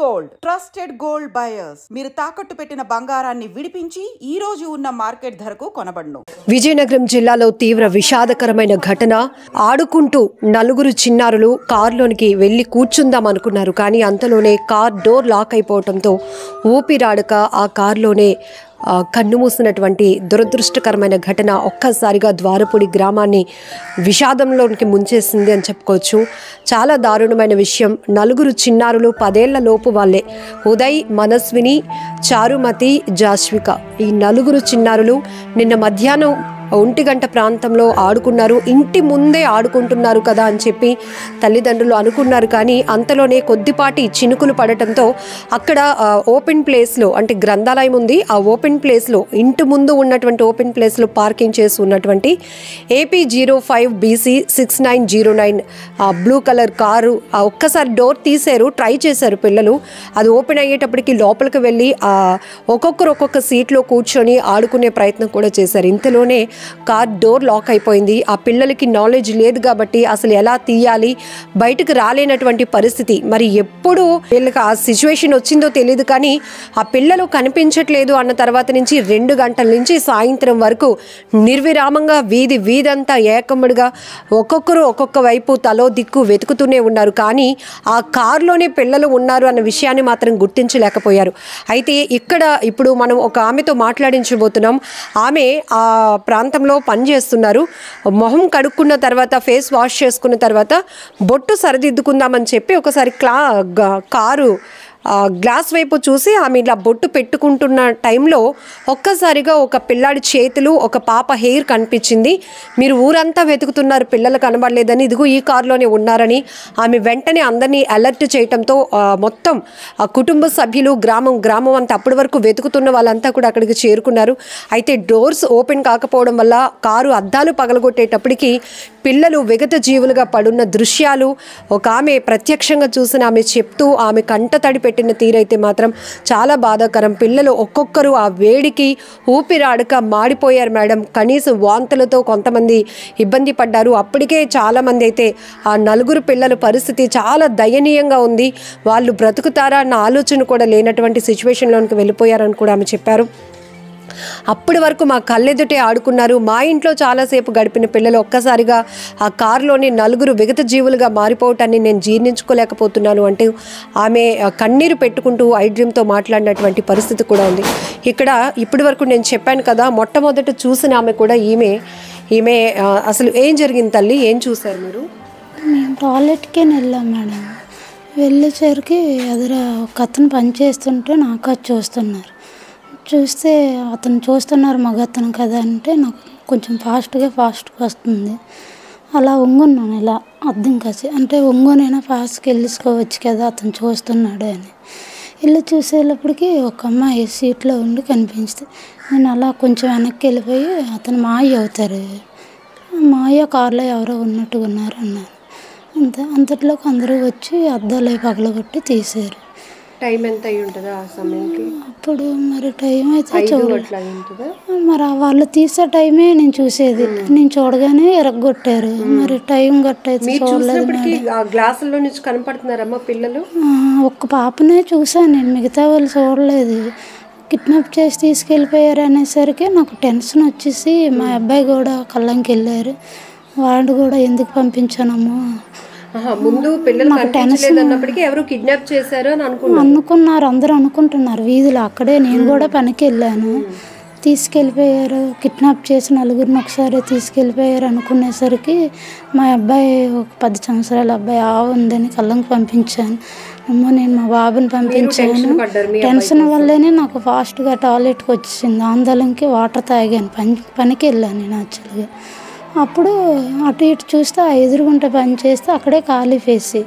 Gold trusted gold buyers మీరు తాకట్టు పెట్టిన బంగారాన్ని విడిపించి ఈ రోజు ఉన్న మార్కెట్ ధరకు కొనబడును. విజయనగరం జిల్లాలో తీవ్ర విషాదకరమైన ఘటన. ఆడుకుంటూ నలుగురు చిన్నారులు కారులోనికి వెళ్లి కూర్చుందాం అనుకున్నారు. కానీ అంతలోనే కార్ డోర్ లాక్ అయిపోవడంతో ఊపిరాడక ఆ కారులోనే కన్నుమూసినటువంటి దురదృష్టకరమైన ఘటన ఒక్కసారిగా ద్వారపూడి గ్రామాన్ని విషాదంలోనికి ముంచేసింది అని చెప్పుకోవచ్చు. చాలా దారుణమైన విషయం. నలుగురు చిన్నారులు 10 ఏళ్ల లోపు వాళ్ళే. ఉదయ్, మనస్విని, చారుమతి, జాస్విక. ఈ నలుగురు చిన్నారులు నిన్న మధ్యాహ్నం 1 గంట ప్రాంతంలో ఆడుకున్నారు. ఇంటి ముందే ఆడుకుంటున్నారు కదా అని చెప్పి తల్లిదండ్రులు అనుకున్నారు. కానీ అంతలోనే కొద్దిపాటి చినుకులు పడటంతో అక్కడ ఓపెన్ ప్లేస్లో, అంటే గ్రంథాలయం ఉంది, ఆ ఓపెన్ ప్లేస్లో ఇంటి ముందు ఉన్నటువంటి ఓపెన్ ప్లేస్లో పార్కింగ్ చేసి ఉన్నటువంటి AP05BC 6909 బ్లూ కలర్ కారు ఒక్కసారి డోర్ తీశారు. ట్రై చేశారు పిల్లలు. అది ఓపెన్ అయ్యేటప్పటికి లోపలికి వెళ్ళి ఒక్కొక్క సీట్లో కూర్చొని ఆడుకునే ప్రయత్నం కూడా చేశారు. ఇంతలోనే కార్ డోర్ లాక్ అయిపోయింది. ఆ పిల్లలకి నాలెడ్జ్ లేదు కాబట్టి అసలు ఎలా తీయాలి, బయటకు రాలేనటువంటి పరిస్థితి. మరి ఎప్పుడు వీళ్ళకి ఆ సిచ్యువేషన్ వచ్చిందో తెలియదు. కానీ ఆ పిల్లలు కనిపించట్లేదు అన్న తర్వాత నుంచి 2 గంటల నుంచి సాయంత్రం వరకు నిర్విరామంగా వీధంతా ఏకమ్మడిగా ఒక్కొక్కరు ఒక్కొక్క వైపు తలో దిక్కు వెతుకుతూనే ఉన్నారు. కానీ ఆ కారులోనే పిల్లలు ఉన్నారు అన్న విషయాన్ని మాత్రం గుర్తించలేకపోయారు. అయితే ఇక్కడ ఇప్పుడు మనం ఒక ఆమెతో మాట్లాడించబోతున్నాం. ఆమె ఆ ప్రాంతంలో పనిచేస్తున్నారు. మొహం కడుక్కున్న తర్వాత, ఫేస్ వాష్ చేసుకున్న తర్వాత బొట్టు సరిదిద్దుకుందామని చెప్పి ఒకసారి కారు గ్లాస్ వైపు చూసి ఆమె ఇలా బొట్టు పెట్టుకుంటున్న టైంలో ఒక్కసారిగా ఒక పిల్లాడి చేతులు, ఒక పాప హెయిర్ కనిపించింది. మీరు ఊరంతా వెతుకుతున్నారు, పిల్లలు కనబడలేదని, ఇదిగో ఈ కారులోనే ఉన్నారని ఆమె వెంటనే అందరినీ అలర్ట్ చేయడంతో మొత్తం కుటుంబ సభ్యులు, గ్రామం అంతా అప్పటి వరకు వెతుకుతున్న వాళ్ళంతా కూడా అక్కడికి చేరుకున్నారు. అయితే డోర్స్ ఓపెన్ కాకపోవడం వల్ల కారు అద్దాలు పగలగొట్టేటప్పటికి పిల్లలు విగత జీవులుగా పడున్న దృశ్యాలు ఒక ఆమె ప్రత్యక్షంగా చూసిన ఆమె చెప్తూ, ఆమె కంట తడి పెట్టిన తీరైతే మాత్రం చాలా బాధాకరం. పిల్లలు ఒక్కొక్కరు ఆ వేడికి ఊపిరాడక మాడిపోయారు మేడం. కనీసం వాంతులతో కొంతమంది ఇబ్బంది పడ్డారు. అప్పటికే చాలామంది అయితే ఆ నలుగురు పిల్లల పరిస్థితి చాలా దయనీయంగా ఉంది. వాళ్ళు బ్రతుకుతారా అన్న ఆలోచన కూడా లేనటువంటి సిచ్యువేషన్లోనికి వెళ్ళిపోయారని కూడా ఆమె చెప్పారు. అప్పటి వరకు మా కళ్ళెదుటే ఆడుకున్నారు. మా ఇంట్లో చాలాసేపు గడిపిన పిల్లలు ఒక్కసారిగా ఆ కారులోని నలుగురు విగత జీవులుగా మారిపోవటాన్ని నేను జీర్ణించుకోలేకపోతున్నాను అంటూ ఆమె కన్నీరు పెట్టుకుంటూ ఐడ్రీమ్తో మాట్లాడినటువంటి పరిస్థితి కూడా ఉంది. ఇక్కడ ఇప్పటి వరకు నేను చెప్పాను కదా, మొట్టమొదట చూసిన ఆమె కూడా ఈమె అసలు ఏం జరిగింది తల్లి, ఏం చూశారు మీరు? మేము టాయిలెట్కే వెళ్ళాం మేడం. వెళ్ళేసరికి ఎదుర ఒక అతను పని చేస్తుంటే నాకు అది చూస్తే అతను చూస్తున్నారు, మగ అతను కదా అంటే నాకు కొంచెం ఫాస్ట్గా వస్తుంది. అలా ఒంగున్నాను, ఇలా అర్థం కాసి, అంటే ఒంగునైనా ఫాస్ట్గా వెళ్ళిసుకోవచ్చు కదా అతను చూస్తున్నాడు అని. ఇల్లు చూసేటప్పటికి ఒక అమ్మాయి సీట్లో ఉండి కనిపించింది. నేను అలా కొంచెం వెనక్కి వెళ్ళిపోయి, అతను మాయ అవుతారు, మాయ కారులో ఎవరో ఉన్నట్టుగా ఉన్నారు అన్నారు. అంతట్లోకి అందరూ వచ్చి అద్దాలు పగలగొట్టి తీశారు. టైం ఎంత అయి ఉంటుంది ఆ సమయంకి? అప్పుడు మరి టైం అయితే మరి వాళ్ళు తీసే టైమే నేను చూసేది. నేను చూడగానే ఎరగొట్టారు. మరి టైం గట్టయితే చూడలేదు. గ్లాసుల్లో నుంచి కనపడుతున్నారమ్మా పిల్లలు? ఒక్క పాపనే చూసాను నేను, మిగతా వాళ్ళు చూడలేదు. కిడ్నాప్ చేసి తీసుకెళ్ళిపోయారు అనేసరికి నాకు టెన్షన్ వచ్చేసి మా అబ్బాయి కూడా కళ్ళంకి వెళ్ళారు. వాడు కూడా ఎందుకు పంపించానమ్మో, ముందు పిల్లలు కనిపించలేదన్నప్పటికీ ఎవరు కిడ్నాప్ చేశారు అని అనుకున్నారు, అందరూ అనుకుంటున్నారు వీధిలో. అక్కడే నేను కూడా పనికి వెళ్ళాను. తీసుకెళ్ళిపోయారు, కిడ్నాప్ చేసి నలుగురిని ఒకసారి తీసుకెళ్ళిపోయారు అనుకునేసరికి మా అబ్బాయి, ఒక 10 సంవత్సరాల అబ్బాయి ఉందని కళ్ళంకి పంపించాను. అమ్మ నేను మా బాబుని పంపించాను. టెన్షన్ వల్లేనే నాకు ఫాస్ట్గా టాయిలెట్కి వచ్చేసింది. ఆందోళనకి వాటర్ తాగాను. పనికి వెళ్ళాను నేను యాక్చువల్గా. అప్పుడు అటు ఇటు చూస్తే ఆ ఎదురుగుంట పని చేస్తే అక్కడే ఖాళీ ఫేసి,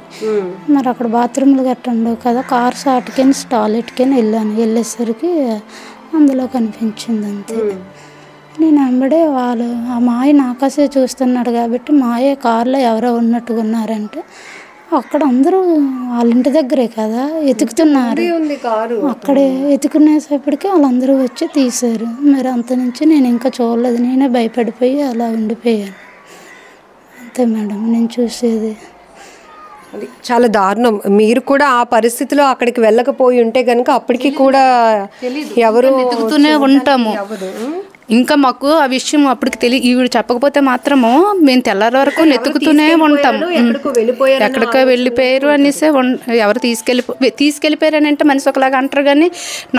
మరి అక్కడ బాత్రూమ్లు గట్ట ఉండవు కదా, కార్ షాట్కని టాయిలెట్కని వెళ్ళేసరికి అందులో కనిపించింది అంతే. నేను వెంబడే వాళ్ళు ఆ మాయ నాకాసే చూస్తున్నాడు కాబట్టి మాయ కారులో ఎవరో ఉన్నట్టుగా ఉన్నారంటే అక్కడ అందరూ వాళ్ళ ఇంటి దగ్గరే కదా ఎతుకుతున్నారు. అక్కడే ఎతుకునేసేపటికి వాళ్ళందరూ వచ్చి తీశారు. మరి అంత నుంచి నేను ఇంకా చూడలేదు. నేనే భయపడిపోయి అలా ఉండిపోయాను అంతే మేడం నేను చూసేది. అది చాలా దారుణం. మీరు కూడా ఆ పరిస్థితిలో అక్కడికి వెళ్ళకపోయి ఉంటే కనుక అప్పటికి కూడా ఎవరు వెతుకుతూనే ఉంటాము. ఇంకా మాకు ఆ విషయం అప్పటికి ఈవిడ చెప్పకపోతే మాత్రము మేము తెల్లారి వరకు వెతుకుతూనే ఉంటాము. ఎక్కడికో వెళ్ళిపోయారు అనేసి ఎవరు తీసుకెళ్ళిపోయారు అని అంటే మనిషి ఒకలాగా అంటారు, కానీ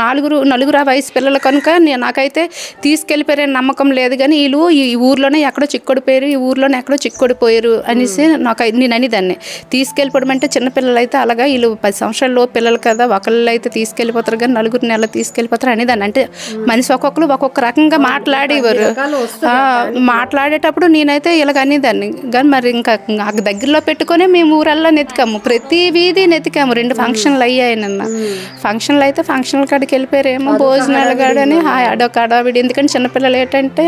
నలుగురు ఆ వయసు పిల్లలు కనుక నాకైతే తీసుకెళ్ళిపోయారని నమ్మకం లేదు. కానీ వీళ్ళు ఈ ఊర్లోనే ఎక్కడో చిక్కుడిపోయారు, ఈ ఊర్లోనే ఎక్కడో చిక్కుడిపోయారు అనేసి నేను అనేదాన్ని. తీసుకెళ్ళిపోవడం అంటే చిన్నపిల్లలు అయితే అలాగా, వీళ్ళు 10 సంవత్సరాల పిల్లలు కదా, ఒకళ్ళు అయితే తీసుకెళ్ళిపోతారు కానీ నలుగురిని ఎలా తీసుకెళ్ళిపోతారు అనేదాన్ని. అంటే మనిషి ఒక్కొక్కరు ఒక్కొక్క రకంగా మాట్లాడేవారు. మాట్లాడేటప్పుడు నేనైతే ఇలాగ అనేదాన్ని. కానీ మరి ఇంకా దగ్గరలో పెట్టుకునే మేము ఊరల్లా నెతికాము, ప్రతి వీధి నెతికాము. 2 ఫంక్షన్లు అయ్యాయి నిన్న. ఫంక్షన్లు అయితే ఫంక్షన్ల కాడికి వెళ్ళిపోయారేమో, భోజనాలు కాడని అడొక అడావిడి. ఎందుకంటే చిన్నపిల్లలు ఏంటంటే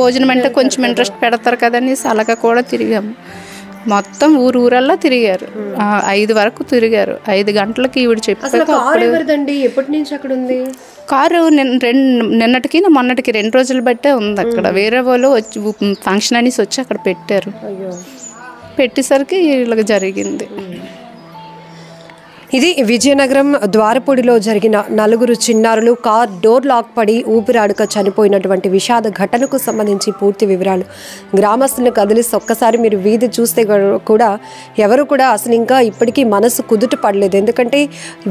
భోజనం అంటే కొంచెం ఇంట్రెస్ట్ పెడతారు కదని అలాగా కూడా తిరిగాము. మొత్తం ఊరల్లా తిరిగారు, 5 వరకు తిరిగారు. 5 గంటలకి ఈవిడ చెప్పారు. ఎప్పటి నుంచి అక్కడ ఉంది కారు? నిన్నటికి మొన్నటికి 2 రోజులు బట్టే ఉంది అక్కడ. వేరే వాళ్ళు వచ్చి ఫంక్షన్ అనేసి వచ్చి అక్కడ పెట్టారు. పెట్టేసరికి ఇలాగ జరిగింది. ఇది విజయనగరం ద్వారపూడిలో జరిగిన 4 చిన్నారులు కార్ డోర్ లాక్ పడి ఊపిరాడక చనిపోయినటువంటి విషాద ఘటనకు సంబంధించి పూర్తి వివరాలు. గ్రామస్తులను కదిలిస్తే ఒక్కసారి మీరు వీధి చూస్తే కూడా ఎవరు కూడా అసలు ఇంకా ఇప్పటికీ మనసు కుదుట పడలేదు. ఎందుకంటే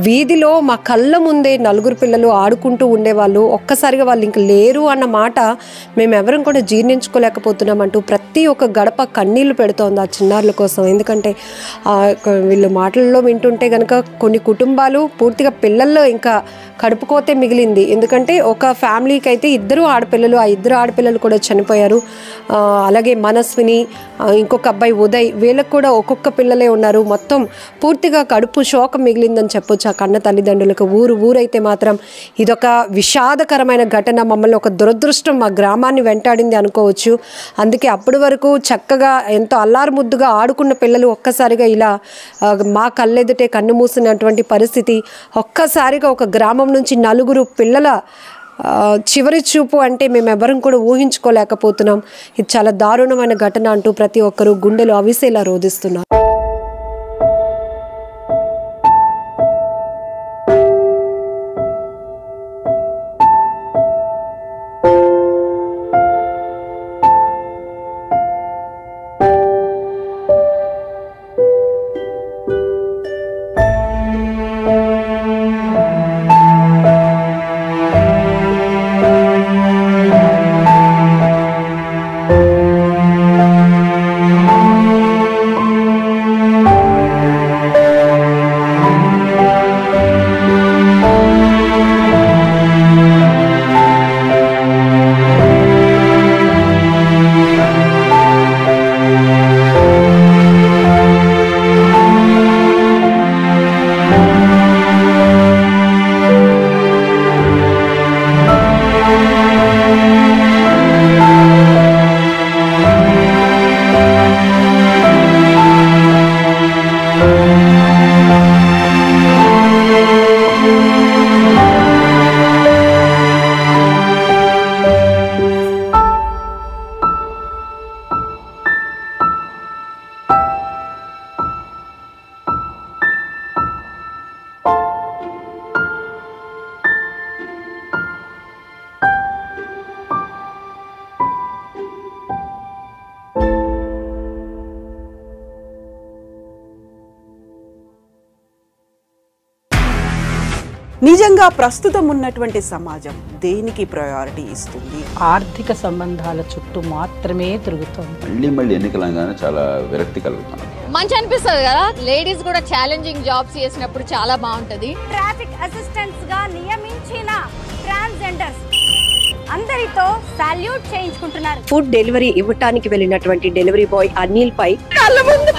వీధిలో మా కళ్ళ ముందే 4 పిల్లలు ఆడుకుంటూ ఉండేవాళ్ళు. ఒక్కసారిగా వాళ్ళు ఇంక లేరు అన్న మాట మేము ఎవరం కూడా జీర్ణించుకోలేకపోతున్నామంటూ ప్రతి ఒక్క గడప కన్నీళ్లు పెడుతోంది ఆ చిన్నారుల కోసం. ఎందుకంటే వీళ్ళు మాటల్లో వింటుంటే కనుక కొన్ని కుటుంబాలు పూర్తిగా పిల్లల్లో ఇంకా కడుపుకోతే మిగిలింది. ఎందుకంటే ఒక ఫ్యామిలీకి అయితే 2 ఆడపిల్లలు, ఆ 2 ఆడపిల్లలు కూడా చనిపోయారు. అలాగే మనస్విని, ఇంకొక అబ్బాయి ఉదయ్, వీళ్ళకు కూడా ఒక్కొక్క పిల్లలే ఉన్నారు. మొత్తం పూర్తిగా కడుపు శోకం మిగిలిందని చెప్పొచ్చు ఆ కన్న తల్లిదండ్రులకు. ఊరైతే మాత్రం ఇదొక విషాదకరమైన ఘటన. మమ్మల్ని ఒక దురదృష్టం మా గ్రామాన్ని వెంటాడింది అనుకోవచ్చు. అందుకే అప్పటి వరకు చక్కగా ఎంతో అల్లారు ముద్దుగా ఆడుకున్న పిల్లలు ఒక్కసారిగా ఇలా మా కళ్ళెదుటే కన్ను మూసినటువంటి పరిస్థితి. ఒక్కసారిగా ఒక గ్రామం నుంచి 4 పిల్లల చివరి చూపు అంటే మేము ఎవరం కూడా ఊహించుకోలేకపోతున్నాం. ఇది చాలా దారుణమైన ఘటన అంటూ ప్రతి ఒక్కరూ గుండెలు అవిసేలా రోధిస్తున్నారు. నిజంగా ప్రస్తుతం ఉన్నటువంటి సమాజం దేనికి ప్రయారిటీ ఇస్తుంది? ఆర్థిక సంబంధాల చుట్టూ మాత్రమే తిరుగుతుంది. మళ్ళీ ఎన్నికలంగానే చాలా విరక్తి కలుగుతాను. మంచి అనిపిస్తుంది కదా, లేడీస్ కూడా ఛాలెంజింగ్ జాబ్స్ చేసినప్పుడు చాలా బాగుంటది. ట్రాఫిక్ అసిస్టెంట్స్ గా నియమించిన ట్రాన్స్జెండర్స్ అందరితో సాల్యూట్ చేయించుకుంటున్నారు. ఫుడ్ డెలివరీ ఇవ్వటానికి వెళ్ళినటువంటి డెలివరీ బాయ్ అనిల్ పై కళ్ళ ముందు